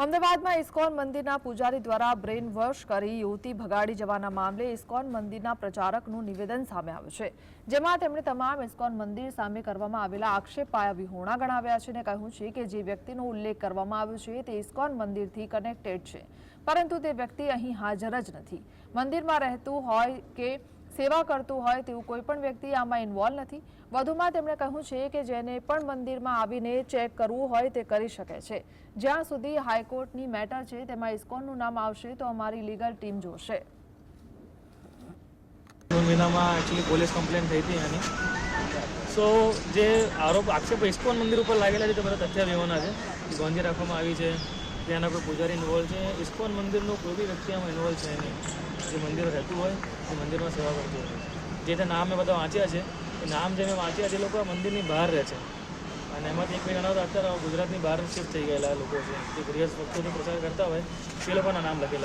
અમદાવાદમાં ઇસ્કોન મંદિરના પૂજારી દ્વારા બ્રેન વોશ કરી યુવતી ભગાડી જવાના મામલે ઇસ્કોન મંદિરના પ્રચારકનું નિવેદન સામે આવ્યું છે, જેમાં તેમણે તમામ ઇસ્કોન મંદિર સામે કરવામાં આવેલા આક્ષેપ પાયાવિહોણા ગણાવ્યા છે અને કહ્યું છે કે જે વ્યક્તિનો ઉલ્લેખ કરવામાં આવ્યો છે તે ઇસ્કોન મંદિરથી કનેક્ટેડ છે, પરંતુ તે વ્યક્તિ અહીં હાજર જ નથી. મંદિરમાં રહેતું હોય કે સેવા કરતું હોય તેવું કોઈ પણ વ્યક્તિ આમાં ઇન્વોલ્વ નથી. વધુમાં તેમણે કહ્યું છે કે જેને પણ મંદિરમાં આવીને ચેક કરવું હોય તે કરી શકે છે. જ્યાં સુધી હાઈકોર્ટની મેટર છે તેમાં ઇસ્કોનનું નામ આવશે તો અમારી લીગલ ટીમ જોશે. મહિનામાં એકચ્યુઅલી પોલીસ કમ્પ્લેન થઈ હતી એની. સો જે આક્ષેપ ઇસ્કોન મંદિર ઉપર લાગેલા છે તે બધા તથ્ય વિહોણા છે. ગોંધી રાખવામાં આવી છે, ત્યાંના કોઈ પૂજારી ઇન્વોલ્વ છે. ઇસ્કોન મંદિરનો કોઈ બી વ્યક્તિ આમાં ઇન્વોલ્વ છે નહીં. જે મંદિર રહેતું હોય એ મંદિરમાં સેવા કરતું હોય. જે તે નામ મેં બધા વાંચ્યા છે એ નામ જે મેં વાંચ્યા છે એ લોકો આ મંદિરની બહાર રહે છે અને એમાંથી એક બે જણા અત્યારે ગુજરાતની બહાર શિફ્ટ થઈ ગયેલા લોકો છે જે ગૃહ વસ્તુનો પ્રચાર કરતા હોય એ લોકોના નામ લખેલા.